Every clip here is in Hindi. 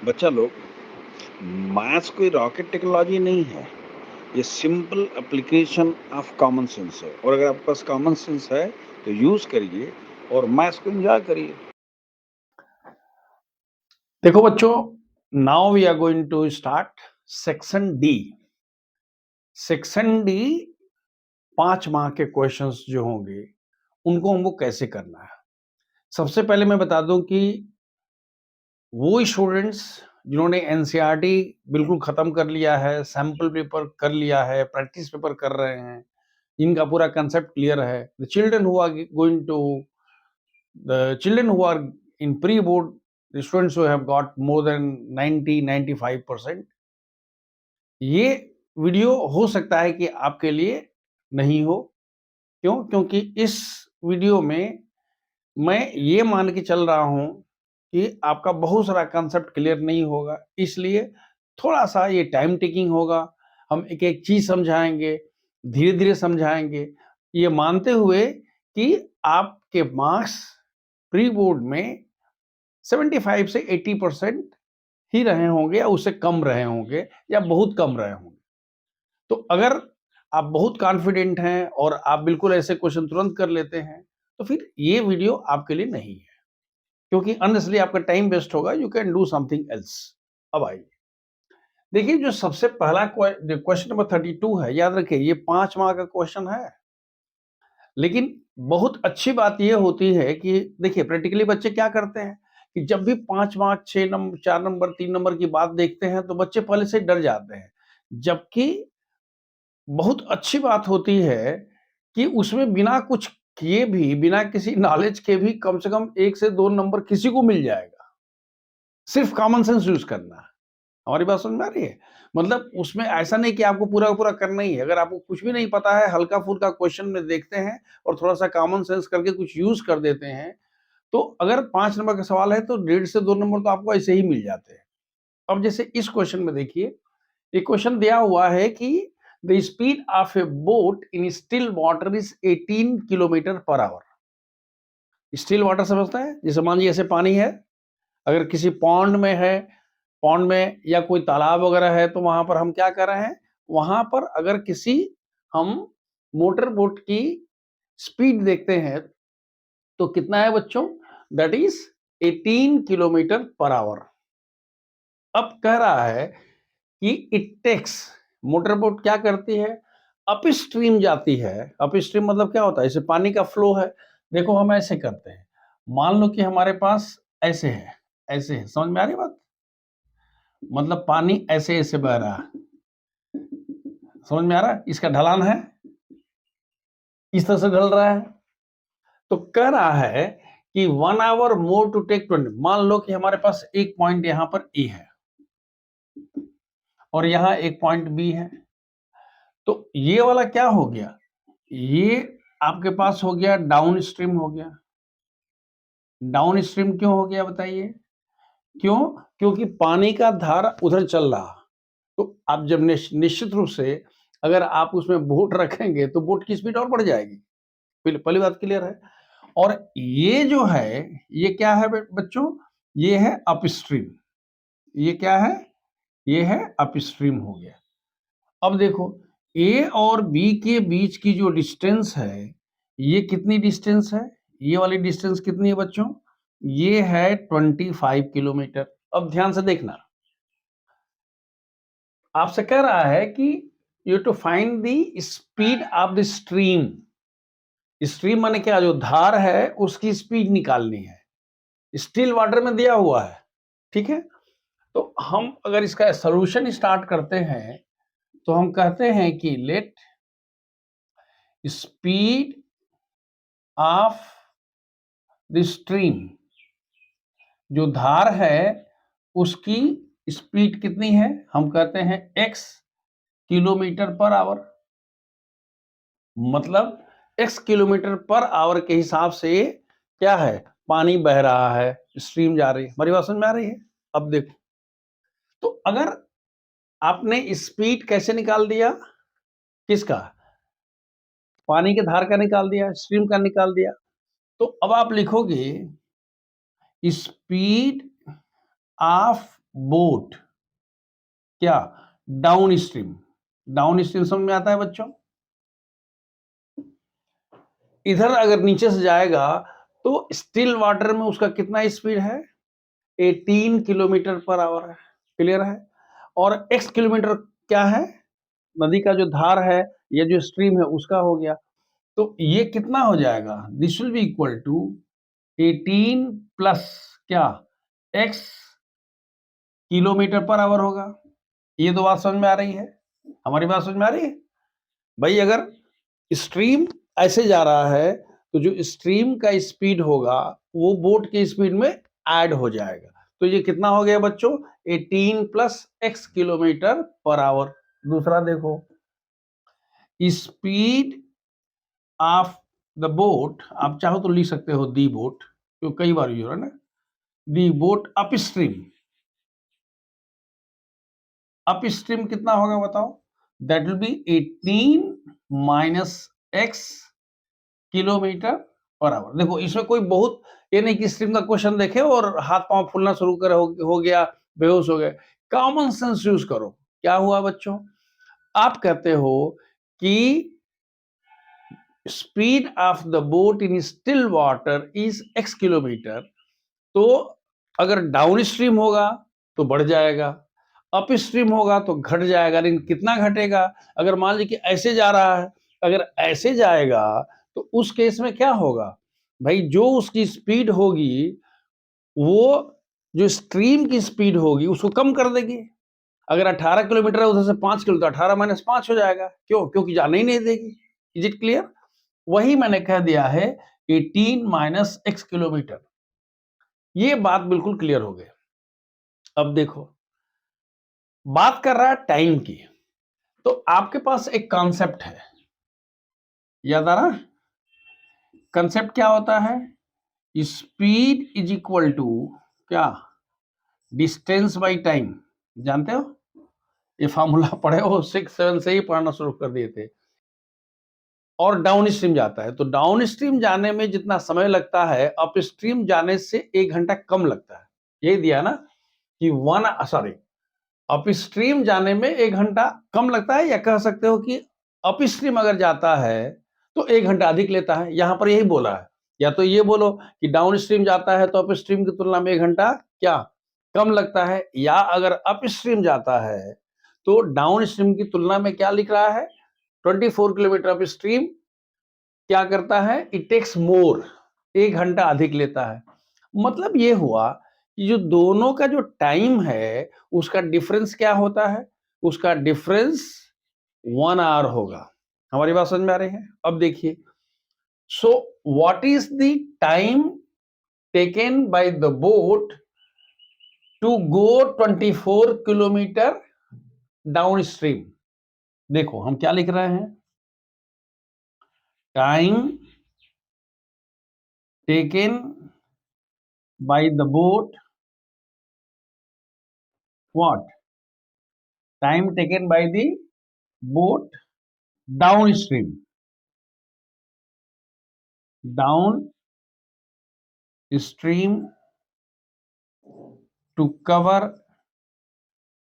बच्चा लोग, मैथ्स कोई रॉकेट टेक्नोलॉजी नहीं है। ये simple application of common sense है और अगर आपके पास कॉमन सेंस है तो यूज करिए और मैथ्स को एंजॉय करिए। देखो बच्चों, now we are going to start section D. Section D 5 mark के क्वेश्चंस जो होंगे उनको हमको कैसे करना है। सबसे पहले मैं बता दूं कि वो स्टूडेंट्स जिन्होंने एनसीईआरटी बिल्कुल खत्म कर लिया है, सैंपल पेपर कर लिया है, प्रैक्टिस पेपर कर रहे हैं, इनका पूरा कंसेप्ट क्लियर है। The children who are going to the children who are in pre board, the students who have got more than 90-95%, ये वीडियो हो सकता है कि आपके लिए नहीं हो। क्यों? क्योंकि इस वीडियो में मैं ये मान के चल रहा हूं कि आपका बहुत सारा कंसेप्ट क्लियर नहीं होगा, इसलिए थोड़ा सा ये टाइम टेकिंग होगा। हम एक एक चीज समझाएंगे, धीरे धीरे समझाएंगे, ये मानते हुए कि आपके मार्क्स प्री बोर्ड में 75 से 80% ही रहे होंगे या उससे कम रहे होंगे या बहुत कम रहे होंगे। तो अगर आप बहुत कॉन्फिडेंट हैं और आप बिल्कुल ऐसे क्वेश्चन तुरंत कर लेते हैं, तो फिर ये वीडियो आपके लिए नहीं है, क्योंकि अननेसेसरी आपका टाइम वेस्ट होगा। You can do something else. अब आइए देखिए, जो सबसे पहला क्वेश्चन नंबर 32 है, याद रखिए ये 5 मार्क का क्वेश्चन है। लेकिन बहुत अच्छी बात यह होती है कि देखिए प्रैक्टिकली बच्चे क्या करते हैं कि जब भी 5 मार्क, 6 नंबर, 4 नंबर, 3 नंबर की बात देखते हैं तो बच्चे पहले से डर जाते हैं। जबकि बहुत अच्छी बात होती है कि उसमें बिना कुछ किए भी, बिना किसी नॉलेज के भी कम से कम 1 से 2 नंबर किसी को मिल जाएगा। सिर्फ कॉमन सेंस यूज़ करना है। हमारी बात समझ में आ रही है? मतलब उसमें ऐसा नहीं कि आपको पूरा का पूरा करना ही है। अगर आपको कुछ भी नहीं पता है, हल्का-फुल्का क्वेश्चन में देखते हैं और थोड़ा-सा कॉमन सेंस करके कुछ यूज़ कर देते हैं, तो अगर 5 नंबर का सवाल है तो 1.5 से 2 नंबर तो आपको ऐसे ही मिल जाते हैं। अब जैसे इस क्वेश्चन में देखिए, एक क्वेश्चन दिया हुआ है कि the speed of A boat in still water is 18 kilometre per our. Still water समझता है? जैसे मान लीजिए ऐसे पानी है, अगर किसी पॉन्ड में है, पॉन्ड में या कोई तालाब वगैरह है, तो वहां पर हम क्या कर रहे हैं, वहां पर अगर किसी हम मोटर बोट की स्पीड देखते हैं तो कितना है बच्चों? That is 18 kilometre per our. अब कह रहा है कि इट टेक्स, मोटर बोट क्या करती है, अप स्ट्रीम जाती है। अप स्ट्रीम मतलब क्या होता है? जैसे पानी का फ्लो है, देखो हम ऐसे करते हैं, मान लो कि हमारे पास ऐसे है, ऐसे है, समझ में आ रही बात? मतलब पानी ऐसे ऐसे बह रहा है, समझ में आ रहा है? इसका ढलान है, इस तरह से ढल रहा है। तो कह रहा है कि 1 आवर मोर टू टेक 20। मान लो कि हमारे पास एक पॉइंट यहां पर ए है और यहां एक पॉइंट बी है। तो ये वाला क्या हो गया, ये आपके पास हो गया डाउन स्ट्रीम हो गया। डाउन स्ट्रीम क्यों हो गया बताइए? क्यों? क्योंकि पानी का धारा उधर चल रहा। तो आप जब निश्चित रूप से अगर आप उसमें बोट रखेंगे तो बोट की स्पीड और बढ़ जाएगी। पहली बात क्लियर है। और ये जो है, ये क्या है बच्चों? ये है अपस्ट्रीम। ये क्या है? ये है अपस्ट्रीम हो गया। अब देखो, ए और बी के बीच की जो डिस्टेंस है, ये कितनी डिस्टेंस है? ये वाली डिस्टेंस कितनी है बच्चों? ये है 25 किलोमीटर। अब ध्यान से देखना, आपसे कह रहा है कि you to find the speed of the stream. Stream माने क्या? जो धार है उसकी स्पीड निकालनी है। स्टिल वाटर में दिया हुआ है, ठीक है? तो हम अगर इसका सॉल्यूशन स्टार्ट करते हैं तो हम कहते हैं कि let speed of the stream, जो धार है उसकी स्पीड कितनी है? हम कहते हैं x किलोमीटर पर आवर। मतलब x किलोमीटर पर आवर के हिसाब से क्या है, पानी बह रहा है, स्ट्रीम जा रही है। हमारी बात समझ में आ रही है? अब देखो, तो अगर आपने स्पीड कैसे निकाल दिया, किसका? पानी के धार का निकाल दिया, स्ट्रीम का निकाल दिया। तो अब आप लिखोगे स्पीड ऑफ बोट क्या डाउन स्ट्रीम। डाउन स्ट्रीम समझ में आता है बच्चों? इधर अगर नीचे से जाएगा तो स्टिल वाटर में उसका कितना स्पीड है? 18 किलोमीटर पर आवर है। क्लियर है? और x किलोमीटर क्या है? नदी का जो धार है या जो स्ट्रीम है उसका हो गया। तो ये कितना हो जाएगा? This will be equal to 18 plus क्या x किलोमीटर पर आवर होगा। ये तो बात समझ में आ रही है? हमारी बात समझ में आ रही है भाई? अगर स्ट्रीम ऐसे जा रहा है तो जो स्ट्रीम का स्पीड होगा वो बोट की स्पीड में ऐड हो जाएगा। तो ये कितना हो गया बच्चों? 18 plus x kilometre per our. दूसरा देखो, स्पीड ऑफ द बोट, आप चाहो तो लिख सकते हो दी बोट, क्योंकि कई बार यूज हो रहा है ना। The boat upstream, upstream कितना होगा बताओ? That will be 18 minus x kilometre per hour. देखो इसमें कोई बहुत ये नहीं कि स्ट्रीम का क्वेश्चन देखे और हाथ पांव फूलना शुरू करे, हो गया, बेहोश हो गए। कॉमन सेंस यूज करो। क्या हुआ बच्चों? आप कहते हो कि speed of the boat in still water is x kilometre. तो अगर डाउन स्ट्रीम होगा तो बढ़ जाएगा, अप स्ट्रीम होगा तो घट जाएगा। लेकिन कितना घटेगा? अगर मान लीजिए कि ऐसे जा रहा है, अगर ऐसे जाएगा तो उस केस में क्या होगा भाई? जो उसकी स्पीड होगी वो जो स्ट्रीम की स्पीड होगी उसको कम कर देगी। अगर 18 किलोमीटर है उधर से 5 किलो तो 18 माइनस 5 हो जाएगा। क्यों? क्योंकि जाने ही नहीं देगी। Is it clear? वही मैंने कह दिया है 18 माइनस x किलोमीटर। ये बात बिल्कुल क्लियर हो गई। अब देखो, बात कर रहा है टाइम की, तो आपके पास एक कॉन्सेप्ट है, याद आ रहा? कंसेप्ट क्या होता है? स्पीड इज इक्वल टू क्या? Distance by time. जानते हो ये फॉर्मूला? पढ़े हो 6-7 से ही पढ़ना शुरू कर दिए थे। और डाउन स्ट्रीम जाता है तो डाउन स्ट्रीम जाने में जितना समय लगता है अप स्ट्रीम जाने से 1 घंटा कम लगता है। यही दिया ना कि अप स्ट्रीम जाने में 1 घंटा कम लगता है, या कह सकते हो कि अप स्ट्रीम अगर जाता है तो 1 घंटा अधिक लेता है। यहां पर यही बोला है। या तो ये बोलो कि डाउन स्ट्रीम जाता है तो अप स्ट्रीम की तुलना में 1 घंटा क्या कम लगता है, या अगर अप स्ट्रीम जाता है तो डाउन स्ट्रीम की तुलना में क्या लिख रहा है? 24 किलोमीटर अप स्ट्रीम क्या करता है? इट टेक्स मोर, 1 घंटा अधिक लेता है। मतलब ये हुआ कि जो दोनों का जो टाइम है उसका डिफरेंस क्या होता है? उसका डिफरेंस 1 आवर होगा। हमारी बात समझ में आ रही है? अब देखिए, so what is the time taken by the boat to go 24 kilometre downstream? देखो हम क्या लिख रहे हैं? Time taken by the boat, what? Time taken by the boat downstream, downstream to cover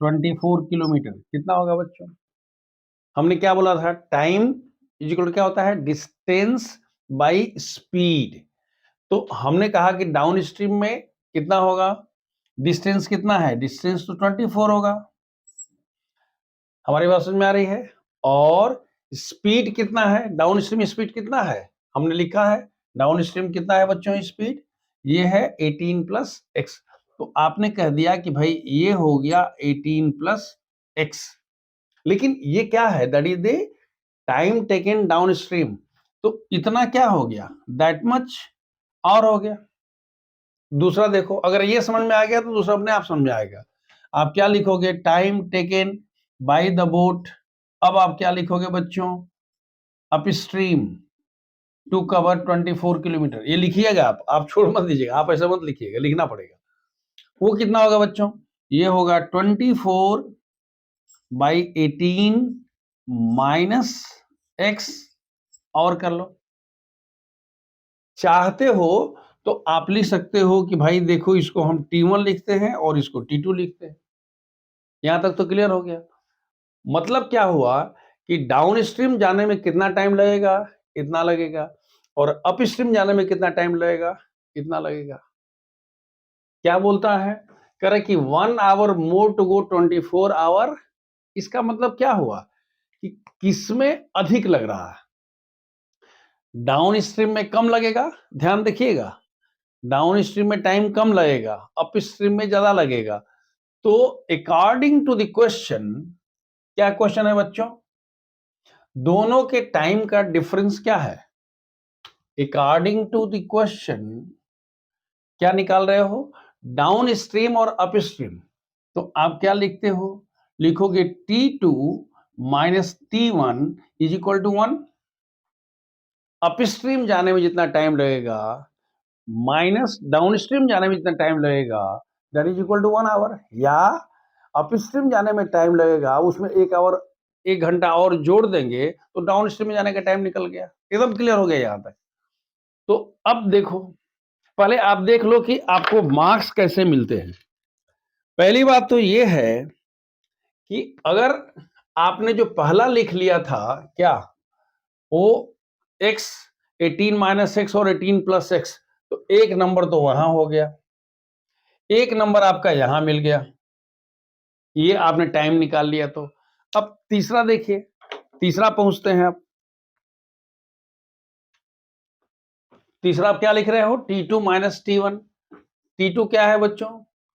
24 kilometre. कितना होगा बच्चों? हमने क्या बोला था? टाइम इज इक्वल टू क्या होता है? Distance by speed. तो हमने कहा कि डाउन स्ट्रीम में कितना होगा? डिस्टेंस कितना है? डिस्टेंस तो 24 होगा। हमारी बात समझ में आ रही है? और स्पीड कितना है? डाउन स्ट्रीम स्पीड कितना है? हमने लिखा है डाउन स्ट्रीम कितना है बच्चों स्पीड? ये है 18 प्लस एक्स। तो आपने कह दिया कि भाई ये हो गया 18 प्लस एक्स। लेकिन ये क्या है? That is the time taken down stream. तो इतना क्या हो गया? दैट मच और हो गया। दूसरा देखो, अगर ये समझ में आ गया तो दूसरा अपने आप समझ में आएगा। आप क्या लिखोगे? Time taken by the boat. अब आप क्या लिखोगे बच्चों? Upstream to cover 24 kilometre. ये लिखिएगा, आप छोड़ मत दीजिएगा, आप ऐसा मत लिखिएगा, लिखना पड़ेगा। वो कितना होगा बच्चों? ये होगा 24 बाई 18 माइनस एक्स। और कर लो, चाहते हो तो आप लिख सकते हो कि भाई देखो इसको हम T1 लिखते हैं और इसको T2 लिखते हैं। यहां तक तो क्लियर हो गया। मतलब क्या हुआ कि डाउन स्ट्रीम जाने में कितना टाइम लगेगा, इतना लगेगा, और अप स्ट्रीम जाने में कितना टाइम लगेगा, इतना लगेगा। क्या बोलता है, कह रहा है कि 1 hour more to go 24 hour. इसका मतलब क्या हुआ कि किसमें अधिक लग रहा है, डाउन स्ट्रीम में कम लगेगा। ध्यान देखिएगा, डाउन स्ट्रीम में टाइम कम लगेगा, अप स्ट्रीम में ज्यादा लगेगा। तो अकॉर्डिंग टू द क्वेश्चन, क्या क्वेश्चन है बच्चों, दोनों के टाइम का डिफरेंस क्या है। अकॉर्डिंग टू द क्वेश्चन क्या निकाल रहे हो, डाउन स्ट्रीम और अप स्ट्रीम। तो आप क्या लिखते हो, लिखोगे T2 minus T1 is equal to 1। Upstream जाने में जितना टाइम लगेगा माइनस डाउन स्ट्रीम जाने में जितना टाइम लगेगा, that is equal to 1 hour. या अप स्ट्रीम जाने में टाइम लगेगा, उसमें 1 आवर 1 घंटा और जोड़ देंगे तो डाउन स्ट्रीम में जाने का टाइम निकल गया। एकदम क्लियर हो गया यहां तक। तो अब देखो, पहले आप देख लो कि आपको मार्क्स कैसे मिलते हैं। पहली बात तो ये है कि अगर आपने जो पहला लिख लिया था क्या, वो x 18 माइनस एक्स और 18 प्लस एक्स, तो एक नंबर तो वहां हो गया, एक नंबर आपका यहां मिल गया, ये आपने टाइम निकाल लिया। तो अब तीसरा देखिए, तीसरा पहुंचते हैं आप। तीसरा आप क्या लिख रहे हो, T2 माइनस T1। T2 क्या है बच्चों,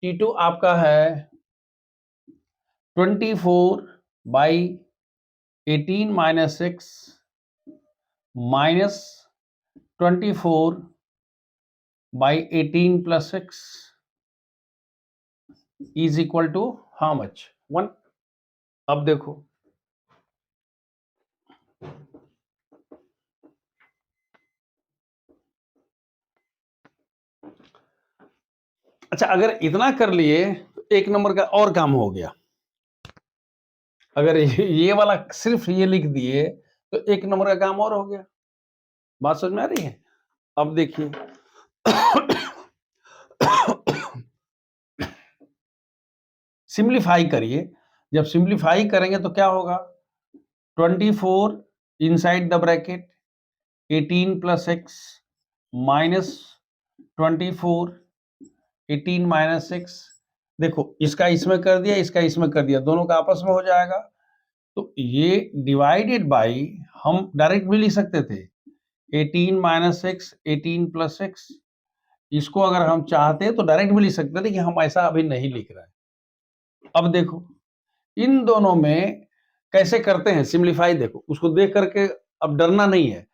T2 आपका है 24/18 minus x minus 24/18 plus x is equal to how much, 1। अब देखो, अच्छा अगर इतना कर लिए तो एक नंबर का और काम हो गया। अगर ये वाला सिर्फ ये लिख दिए तो एक नंबर का काम और हो गया। बात समझ में आ रही है। अब देखिए सिंप्लीफाई करिए, जब सिंप्लीफाई करेंगे तो क्या होगा, 24 inside the bracket 18 plus x minus 24 18 minus x. देखो इसका इसमें कर दिया, इसका इसमें कर दिया, दोनों का आपस में हो जाएगा। तो ये डिवाइडेड बाई, हम डायरेक्ट भी लिख सकते थे 18 माइनस एक्स 18 प्लस एक्स। इसको अगर हम चाहते तो डायरेक्ट भी लिख सकते थे कि हम ऐसा अभी नहीं लिख रहे हैं। अब देखो इन दोनों में कैसे करते हैं सिंप्लीफाई, देखो उसको देख करके अब डरना नहीं है।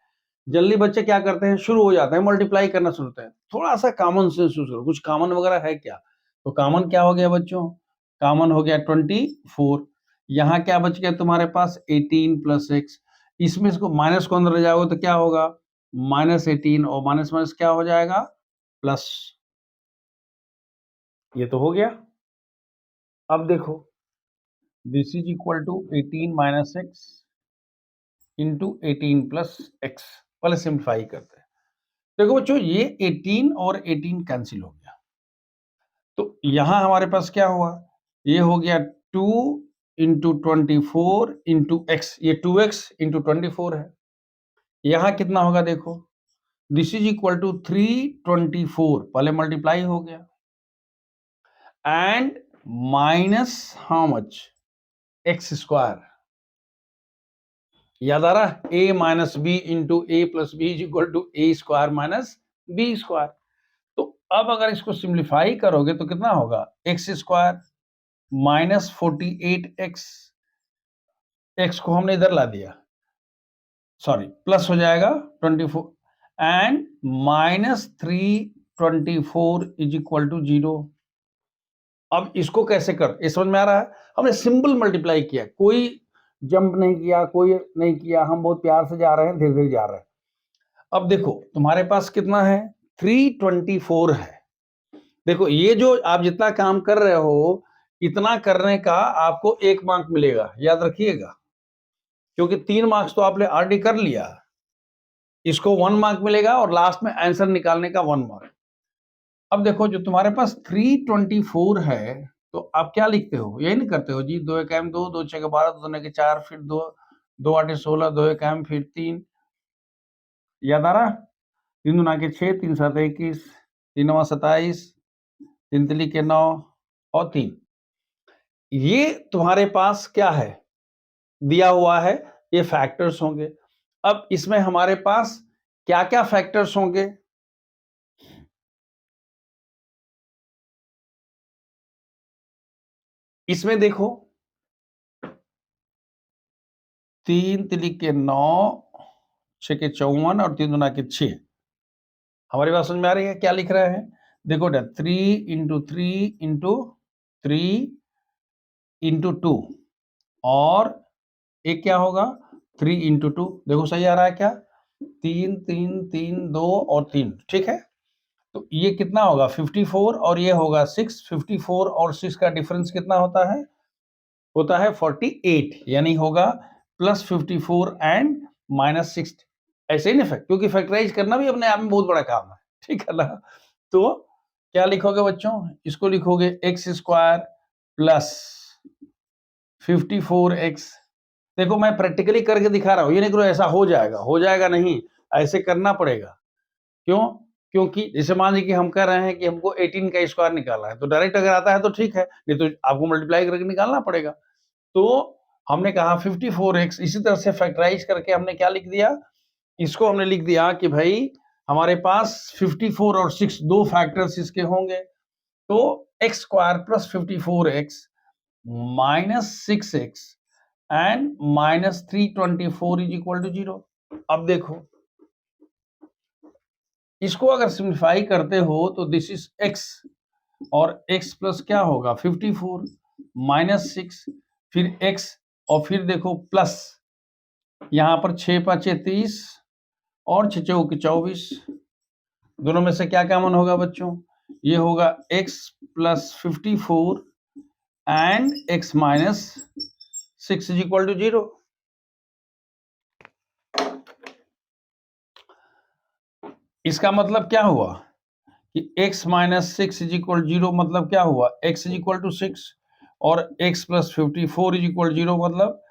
जल्दी बच्चे क्या करते हैं, शुरू हो जाते हैं मल्टीप्लाई करना शुरू होते हैं। थोड़ा सा कॉमन सेंस यूज करो, कुछ कॉमन वगैरह है क्या। तो कॉमन क्या हो गया बच्चों, कॉमन हो गया 24। यहाँ क्या बच गया तुम्हारे पास 18 प्लस एक्स। इसमें इसको माइनस को अंदर ले जाओगे तो क्या होगा, माइनस 18 और माइनस माइनस क्या हो जाएगा, प्लस। ये तो हो गया। अब देखो this is equal to 18 minus x into 18 plus x. पहले सिंप्लीफाई करते हैं। देखो बच्चों ये 18 और 18 कैंसिल हो गया, तो यहां हमारे पास क्या हुआ, ये हो गया 2 इंटू 24 इंटू एक्स, ये 2x इंटू 24 है। यहां कितना होगा देखो, दिस इज इक्वल टू 324, पहले मल्टीप्लाई हो गया, and minus how much, x square. याद आ रहा, a minus b into a plus b is equal to a square minus b square. तो अब अगर इसको सिंप्लीफाई करोगे तो कितना होगा, x square minus 48x, x को हमने इधर ला दिया, सॉरी प्लस हो जाएगा 24, and minus 324 is equal to 0। अब इसको कैसे कर, ये समझ में आ रहा है, हमने सिंपल मल्टीप्लाई किया, कोई जंप नहीं किया, कोई नहीं किया, हम बहुत प्यार से जा रहे हैं, धीरे धीरे जा रहे हैं। अब देखो तुम्हारे पास कितना है, 324 है। देखो ये जो आप जितना काम कर रहे हो, इतना करने का आपको 1 मार्क मिलेगा, याद रखिएगा, क्योंकि 3 मार्क्स तो आपने ऑलरेडी कर लिया। इसको 1 मार्क मिलेगा और लास्ट में आंसर निकालने का 1 मार्क। अब देखो जो तुम्हारे पास 324 है, तो आप क्या लिखते हो, यही नहीं करते हो जी, 2 एक एम 2, 2 छः 12, 2 दूनी के 4, फिर 2 2 8 16, 2 एक एम, फिर 3, याद आ रहा? 3 दूना के 6, 3 7 21, 3 9 27, 3 तिली के 9 और 3। ये तुम्हारे पास क्या है, दिया हुआ है, ये फैक्टर्स होंगे। अब इसमें हमारे पास क्या-क्या फैक्टर्स होंगे? इसमें देखो 3 तिली के 9, 6 के 54 और 3 दूना के 6। हमारी बात समझ में आ रही है, क्या लिख रहे हैं? देखो बेटा 3 इंटू 3 इंटू 3 इंटू 2 और एक क्या होगा 3 इंटू 2। देखो सही आ रहा है क्या? 3 3 3 2 और 3, ठीक है। तो ये कितना होगा 54 और ये होगा 6। 54 और 6 का डिफरेंस कितना होता है? होता है 48, यानी होगा +54 एंड -60। ऐसे ही ना, क्योंकि फैक्टराइज करना भी अपने आप में बहुत बड़ा काम है, ठीक है ना। तो क्या लिखोगे बच्चों? इसको लिखोगे एक्स स्क्वायर प्लस 54x। देखो मैं प्रैक्टिकली करके दिखा रहा हूं, ये नहीं करो ऐसा हो जाएगा नहीं, ऐसे करना पड़ेगा। क्यों? क्योंकि जैसे मान लीजिए कि हम कह रहे हैं कि हमको 18 का स्क्वायर निकालना है, तो डायरेक्ट अगर आता है तो ठीक है, नहीं तो आपको मल्टीप्लाई करके निकालना पड़ेगा। तो हमने कहा 54x, इसी तरह से फैक्टराइज करके हमने क्या लिख दिया, इसको हमने लिख दिया कि भाई हमारे पास 54 और 6 दो फैक्टर्स इसके होंगे, तो x square plus 54x minus 6x and minus 324 is equal to 0। अब देखो इसको अगर सिंप्लीफाई करते हो तो दिस इज x और x प्लस क्या होगा 54 माइनस 6, फिर x और फिर देखो प्लस यहां पर 6 5 30 और 6 चौके 24, दोनों में से क्या कॉमन होगा बच्चों? ये होगा x plus 54 and x minus 6 is equal to 0। इसका मतलब क्या हुआ कि x माइनस 6 इज इक्वल 0, मतलब क्या हुआ x इज इक्वल टू 6 और x प्लस 54 इज इक्वल 0, मतलब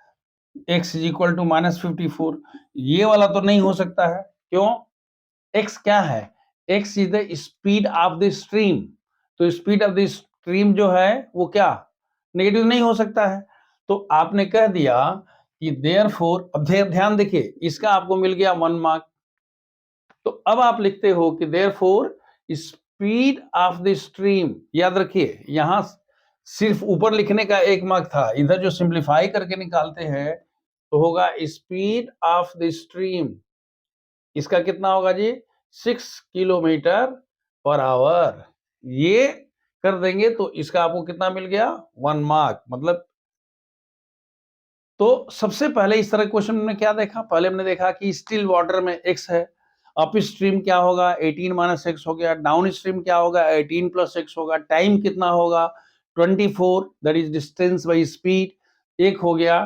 x is equal to minus 54। ये वाला तो नहीं हो सकता है, क्यों? x क्या है? x is the speed of the stream, तो स्पीड ऑफ द स्ट्रीम जो है वो क्या नेगेटिव नहीं हो सकता है। तो आपने कह दिया कि देयरफॉर, अब ध्यान देखिए, इसका आपको मिल गया 1 मार्क। तो अब आप लिखते हो कि therefore speed of the stream, याद रखिए यहां सिर्फ ऊपर लिखने का 1 मार्क था, इधर जो सिंप्लीफाई करके निकालते हैं तो होगा स्पीड ऑफ द स्ट्रीम, इसका कितना होगा जी 6 किलोमीटर पर आवर। ये कर देंगे तो इसका आपको कितना मिल गया 1 मार्क। मतलब तो सबसे पहले इस तरह क्वेश्चन में क्या देखा, पहले हमने देखा कि स्टिल वाटर में x है, अप स्ट्रीम क्या होगा 18 माइनस एक्स हो गया, डाउन स्ट्रीम क्या होगा 18 प्लस एक्स होगा, टाइम कितना होगा 24, that is distance by speed, एक हो गया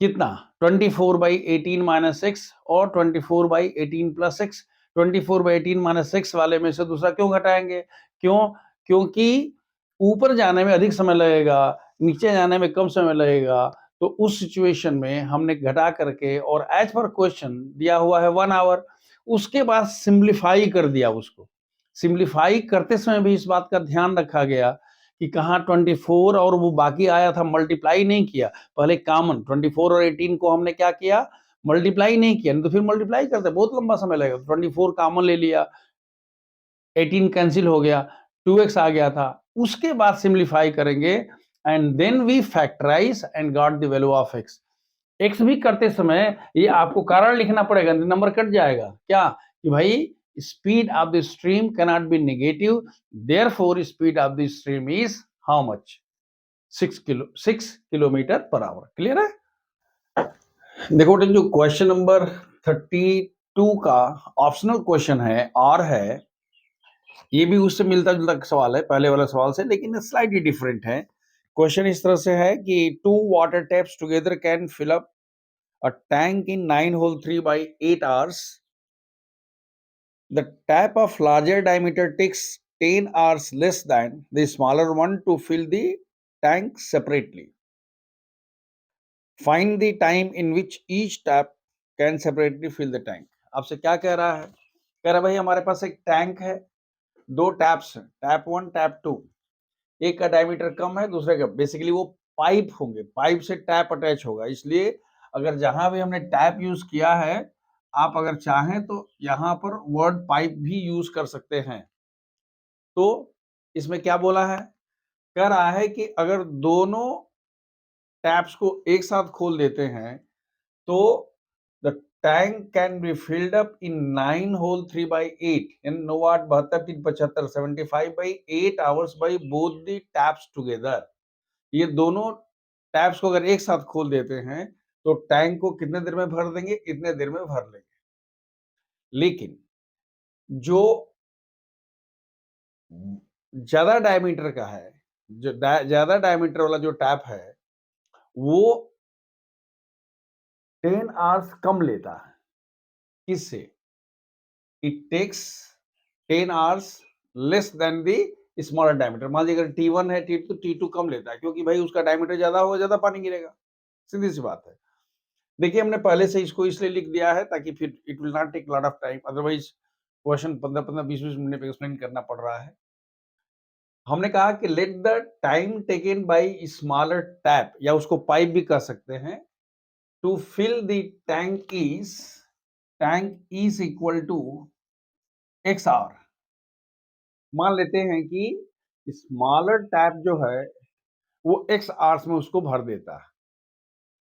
कितना 24 बाई 18 माइनस एक्स और 24 by 18 plus x. 24 by 18 minus x वाले में से दूसरा क्यों घटाएंगे? क्यों? क्योंकि ऊपर जाने में अधिक समय लगेगा, नीचे जाने में कम समय लगेगा, तो उस सिचुएशन में हमने घटा करके और एज पर क्वेश्चन दिया हुआ है 1 आवर, उसके बाद सिंप्लीफाई कर दिया उसको। सिंप्लीफाई करते समय भी इस बात का ध्यान रखा गया कि कहाँ 24 और वो बाकी आया था, मल्टीप्लाई नहीं किया, पहले कॉमन 24 और 18 को हमने क्या किया मल्टीप्लाई नहीं किया, नहीं तो फिर मल्टीप्लाई करते बहुत लंबा समय लगेगा। 24 कॉमन ले लिया, 18 कैंसिल हो गया, 2x आ गया था, उसके बाद सिंप्लीफाई करेंगे and then we factorize and got the value of x। x भी करते समय ये आपको कारण लिखना पड़ेगा, नंबर कट जाएगा क्या कि भाई speed of the stream can not be negative, therefore speed of the stream is how much 6 kilometre per our. Clear है? देखो जो क्वेश्चन नंबर 32 का ऑप्शनल क्वेश्चन है और है, ये भी उससे मिलता जुलता सवाल है पहले वाला सवाल से, लेकिन स्लाइटली डिफरेंट है। क्वेश्चन इस तरह से है कि 2 water taps together can fill up a tank in 9 hole 3 by 8 hours. The tap of larger diameter takes 10 hours less than the smaller one to fill the tank separately. Find the time in which each tap can separately fill the tank. आपसे क्या कह रहा है? कह रहा है भाई हमारे पास एक टैंक है, दो टैप्स हैं, टैप 1 टैप 2, एक का डायमीटर कम है, दूसरे का, बेसिकली वो पाइप होंगे, पाइप से टैप अटैच होगा, इसलिए अगर जहां भी हमने टैप यूज किया है, आप अगर चाहें तो यहां पर वर्ड पाइप भी यूज कर सकते हैं। तो इसमें क्या बोला है? कह रहा है कि अगर दोनों टैप्स को एक साथ खोल देते हैं तो the tank can be filled up in 9 whole 3/8 इन 9 8 72 3 75 75/8 hours by both the taps together. ये दोनों टैप्स को अगर एक साथ खोल देते हैं तो टैंक को कितने देर में भर देंगे? इतने देर में भर लेंगे। लेकिन जो ज्यादा डायमीटर का है, जो ज्यादा डायमीटर वाला जो टैप है, वो 10 आवर्स कम लेता है। किससे? It takes 10 hours less than the smaller diameter. मान लीजिए अगर T1 है, T2, T2 कम लेता है, क्योंकि भाई उसका डायमीटर ज्यादा होगा, ज्यादा पानी गिरेगा, सीधी सी बात है। देखिए हमने पहले से इसको इसलिए लिख दिया है ताकि फिर it will not take lot of time, otherwise question 15-15 20-20 minute पे एक्सप्लेन करना पड़ रहा है। हमने कहा कि let the time taken by smaller tap, या उसको पाइप भी कह सकते हैं, to fill the tank is equal to x hour. मान लेते हैं कि स्मॉलर टैप जो है वो x आवर्स में उसको भर देता है।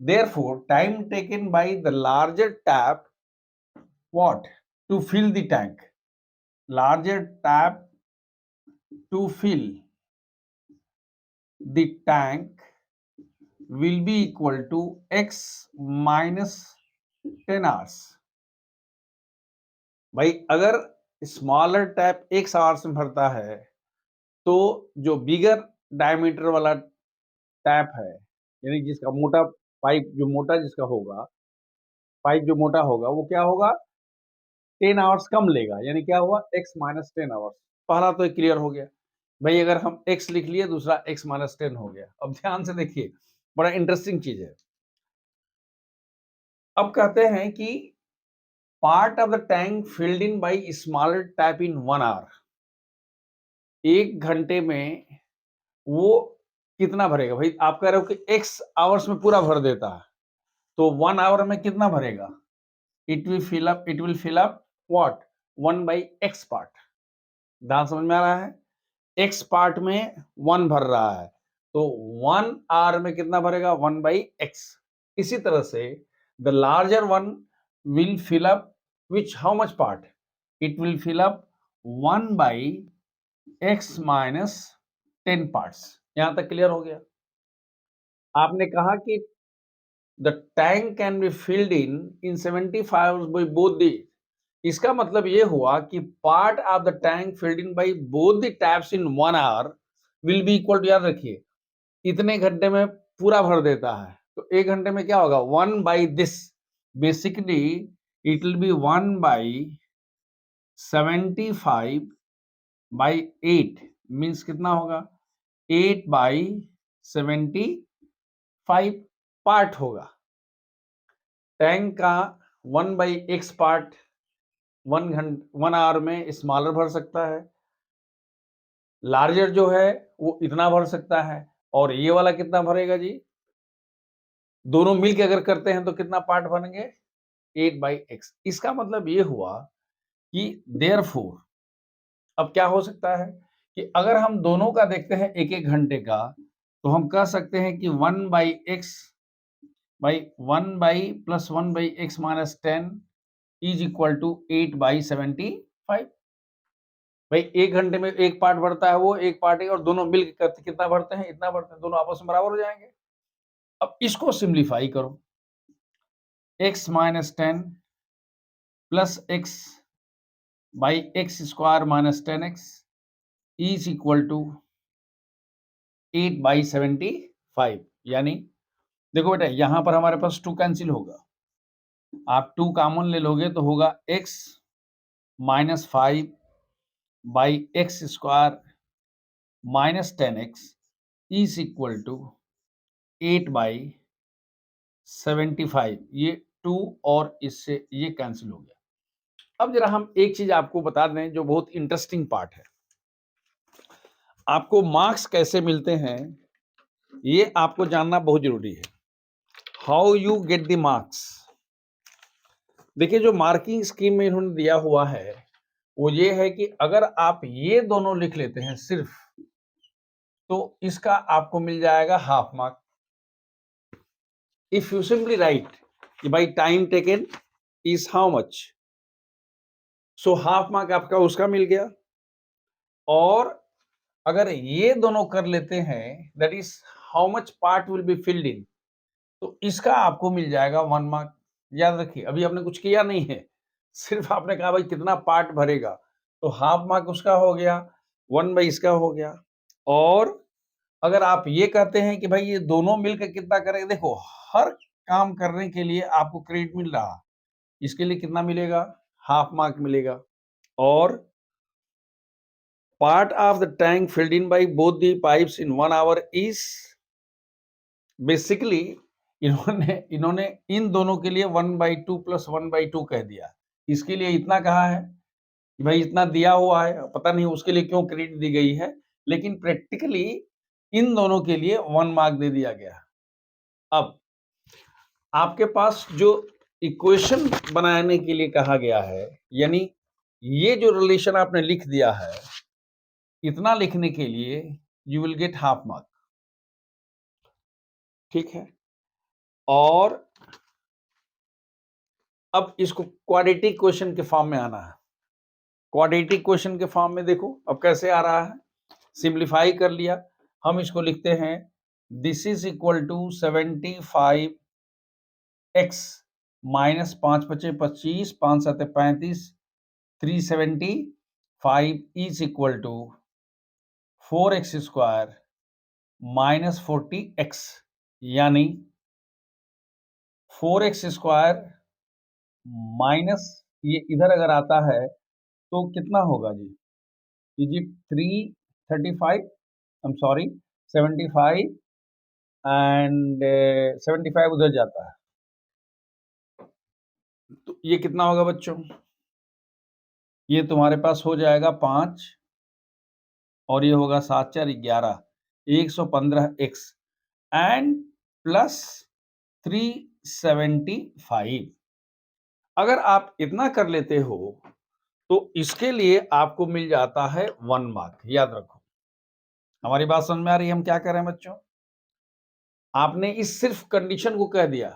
Therefore, time taken by the larger tap, what? To fill the tank. Larger tap to fill the tank will be equal to x minus 10 hours. भाई अगर स्मॉलर टैप x आवर्स में भरता है तो जो बिगर डायमीटर वाला टैप है, यानी जिसका मोटा पाइप, जो मोटा जिसका होगा, पाइप जो मोटा होगा, वो क्या होगा? 10 आवर्स कम लेगा, यानी क्या हुआ? x minus 10 hours. पहला तो क्लियर हो गया भाई, अगर हम x लिख लिए, दूसरा x माइनस 10 हो गया। अब ध्यान से देखिए, बड़ा इंटरेस्टिंग चीज है। अब कहते हैं कि part of the tank filled in by smaller tap in 1 hour. 1 घंटे में वो कितना भरेगा? भाई आप कह रहे हो कि x आवर्स में पूरा भर देता है, तो 1 आवर में कितना भरेगा? It will fill up what? 1/x part. ध्यान समझ में आ रहा है? x पार्ट में 1 भर रहा है, तो 1 आवर में कितना भरेगा? 1/x। इसी तरह से the larger one will fill up which how much part? It will fill up 1/x minus 10 parts. यहां तक क्लियर हो गया? आपने कहा कि the tank can be filled in 75 hours by both the, इसका मतलब ये हुआ कि part of the tank filled in by both the taps in 1 hour will be equal to, याद रखिए, इतने घंटे में पूरा भर देता है, तो 1 घंटे में क्या होगा? 1 by this, basically it will be 1 by 75 by 8, means कितना होगा? 8 बाय 75 पार्ट होगा। टैंक का 1/x पार्ट 1 आवर में स्मॉलर भर सकता है, लार्जर जो है वो इतना भर सकता है, और ये वाला कितना भरेगा जी? दोनों मिलके अगर करते हैं तो कितना पार्ट बनेंगे? 8/x। इसका मतलब ये हुआ कि देयरफॉर, अब क्या हो सकता है कि अगर हम दोनों का देखते हैं 1-1 घंटे का, तो हम कह सकते हैं कि 1/x by 1 by plus 1/x minus 10 is equal to 8/75। भाई 1 घंटे में एक पार्ट बढ़ता है, वो एक पार्ट है, और दोनों मिलकर करते कितना बढ़ते हैं? इतना बढ़ते हैं, दोनों आपस में बराबर हो जाएंगे। अब इसको सिंप्लीफाई करो, x minus 10 plus x by x square minus 10x is equal to 8/75। यानी देखो बेटा, यहां पर हमारे पास 2 कैंसिल होगा, आप 2 कॉमन ले लोगे तो होगा x minus 5 by x square minus 10x is equal to 8/75। ये 2 और इससे ये कैंसिल हो गया। अब जरा हम एक चीज आपको बता दें जो बहुत इंटरेस्टिंग पार्ट है। आपको मार्क्स कैसे मिलते हैं ये आपको जानना बहुत जरूरी है। How you get the marks. देखिए जो मार्किंग स्कीम में इन्होंने दिया हुआ है वो ये है कि अगर आप ये दोनों लिख लेते हैं सिर्फ, तो इसका आपको मिल जाएगा half mark. If you simply write by time taken is how much, so half mark आपका उसका मिल गया। और अगर ये दोनों कर लेते हैं that is how much part will be filled इन, तो इसका आपको मिल जाएगा 1 मार्क। याद रखिए अभी आपने कुछ किया नहीं है, सिर्फ आपने कहा भाई कितना पार्ट भरेगा, तो हाफ मार्क उसका हो गया, 1 बाई इसका हो गया। और अगर आप ये कहते हैं कि भाई ये दोनों मिलकर कितना करेंगे, देखो हर काम करने के लिए आपको क्रेडिट मिल रहा, इसके लिए कितना मिलेगा, हाफ मार्क मिलेगा। और part of the tank filled in by both the pipes in 1 hour is basically इन्होंने इन दोनों के लिए 1/2 प्लस 1/2 कह दिया। इसके लिए इतना कहा है कि भाई इतना दिया हुआ है, पता नहीं उसके लिए क्यों क्रेडिट दी गई है, लेकिन प्रैक्टिकली इन दोनों के लिए 1 मार्क दे दिया गया। अब आपके पास जो इक्वेशन बनाने के लिए कहा गया है, यानी ये जो रिलेशन आपने लिख दिया है, इतना लिखने के लिए you will get half mark. ठीक है। और अब इसको क्वाड्रेटिक क्वेश्चन के फॉर्म में आना है। क्वाड्रेटिक क्वेश्चन के फॉर्म में देखो अब कैसे आ रहा है, सिंप्लीफाई कर लिया। हम इसको लिखते हैं this is equal to 75x minus 5 पचे 25, 5 सते 35, 375 is equal to 4x square minus 40x, यानी 4x स्क्वायर माइनस ये इधर अगर आता है तो कितना होगा जी, is it 335, I am sorry 75 and 75 उधर जाता है, तो ये कितना होगा बच्चों, ये तुम्हारे पास हो जाएगा 5 और ये होगा 7 4 11, 115x एंड प्लस 375। अगर आप इतना कर लेते हो तो इसके लिए आपको मिल जाता है 1 मार्क। याद रखो, हमारी बात समझ में आ रही है हम क्या कर रहे हैं बच्चों। आपने इस सिर्फ कंडीशन को कह दिया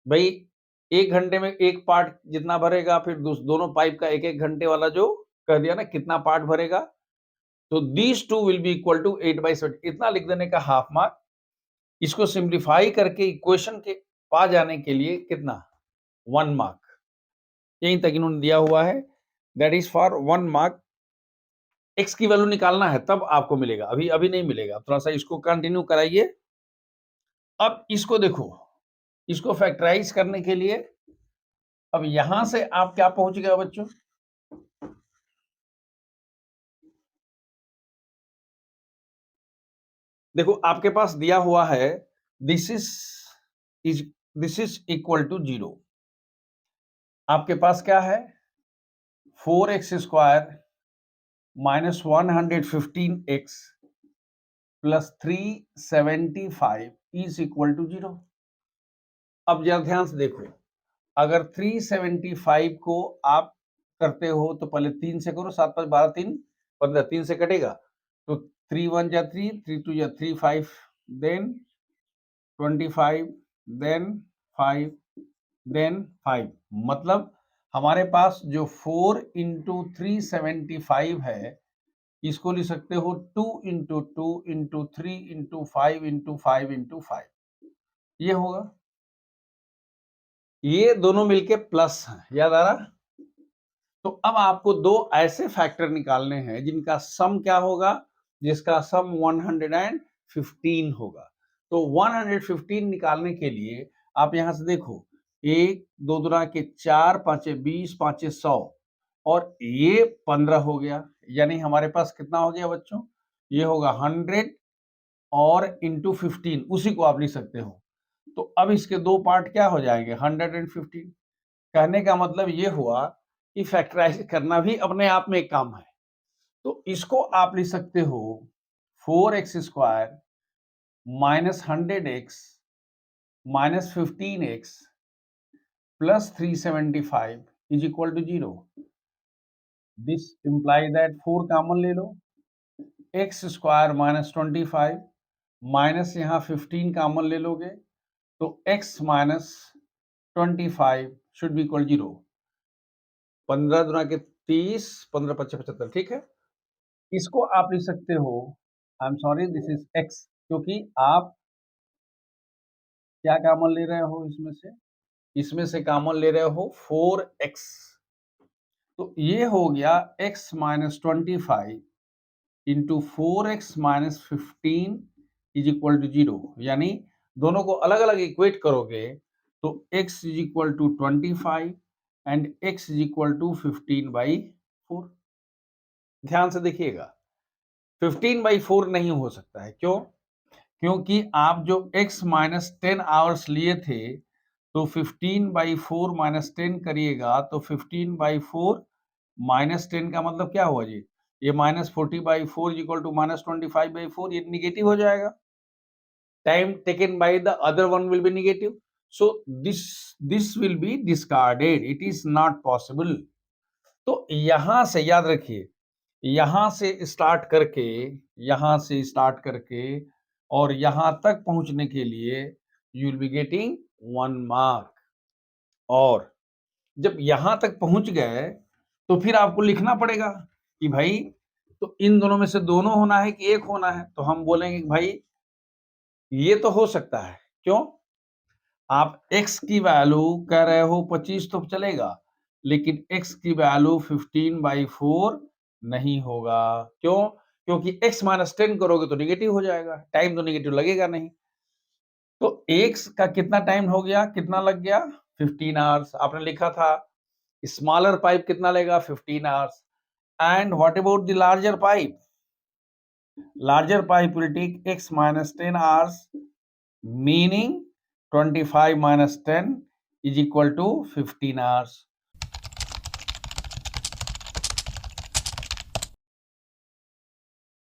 भाई 1 घंटे में एक पार्ट जितना भरेगा, फिर दोनों पाइप का 1-1 घंटे वाला जो कह दिया ना कितना पार्ट भरेगा, तो these two will be equal to 8/7, इतना लिख देने का हाफ मार्क। इसको सिंप्लीफाई करके इक्वेशन के पा जाने के लिए कितना, 1 मार्क। यहीं तक इन्होंने दिया हुआ है, that is for 1 mark. X की वैल्यू निकालना है तब आपको मिलेगा, अभी अभी नहीं मिलेगा। थोड़ा सा इसको कंटिन्यू कराइए। अब इसको देखो, इसको फैक्टराइज करने के लिए अब यहां से आप क्या पहुंच गए बच्चों, देखो आपके पास दिया हुआ है दिस इज इक्वल टू 0। आपके पास क्या है 4x square minus 115x plus 375 is equal to 0। अब जरा ध्यान से देखो, अगर 375 को आप करते हो तो पहले 3 से करो, 7 5 12 3 15, 3 से कटेगा तो 3 1 जा 3, 3 2 जा 3 5, देन 25, देन 5, देन 5। मतलब हमारे पास जो 4 इंटू 375 है, इसको लिख सकते हो 2 into 2 into 3 into 5 into 5 into 5, ये होगा। ये दोनों मिलके प्लस हैं, याद आ रहा। तो अब आपको दो ऐसे फैक्टर निकालने हैं जिनका सम क्या होगा, जिसका सम 115 होगा। तो 115 निकालने के लिए आप यहां से देखो, 1 2 दुना के 4 5 20 5 100 और ये 15 हो गया, यानी हमारे पास कितना हो गया बच्चों, ये होगा 100 और इंटू 15, उसी को आप लिख सकते हो। तो अब इसके दो पार्ट क्या हो जाएंगे, 100 एंड 15। कहने का मतलब ये हुआ कि फैक्टराइज करना भी अपने आप में एक काम है। तो इसको आप लिख सकते हो 4x² minus 100x minus 15x plus 375 is equal to 0। This imply that 4 common ले लो, x² माइनस 25 माइनस यहाँ 15 कॉमन ले लोगे तो x minus 25 should be equal 0। 15 दुना के 30, 15 पच्चे 75, ठीक है। इसको आप लिख सकते हो, आई am sorry this is x, क्योंकि आप क्या कॉमन ले रहे हो इसमें से कॉमन ले रहे हो 4x। तो ये हो गया x minus 25 into 4x minus 15 is equal to 0। यानी दोनों को अलग अलग इक्वेट करोगे तो x is equal to 25 and x is equal to 15/4। ध्यान से देखिएगा, 15/4 नहीं हो सकता है। क्यों? क्योंकि आप जो x माइनस 10 आवर्स लिए थे तो 15/4 माइनस 10 करिएगा तो 15/4 माइनस 10 का मतलब क्या हुआ जी, ये minus 40/4 is equal to minus 25/4, ये निगेटिव हो जाएगा। Time taken by the other one will be negative, so this will be discarded, it is not possible. तो यहां से याद रखिए, यहां से स्टार्ट करके और यहां तक पहुंचने के लिए you will be getting 1 mark. और जब यहां तक पहुंच गए तो फिर आपको लिखना पड़ेगा कि भाई तो इन दोनों में से दोनों होना है कि एक होना है। तो हम बोलेंगे कि भाई ये तो हो सकता है। क्यों? आप x की वैल्यू कह रहे हो 25 तो चलेगा, लेकिन x की वैल्यू 15/4 नहीं होगा। क्यों? क्योंकि x माइनस 10 करोगे तो निगेटिव हो जाएगा, टाइम तो निगेटिव लगेगा नहीं। तो x का कितना टाइम हो गया, कितना लग गया, 15 आवर्स। आपने लिखा था स्मॉलर पाइप कितना लेगा, 15 hours. And what about the larger pipe? Larger pipe will take x minus 10 hours, meaning 25 minus 10 is equal to 15 hours.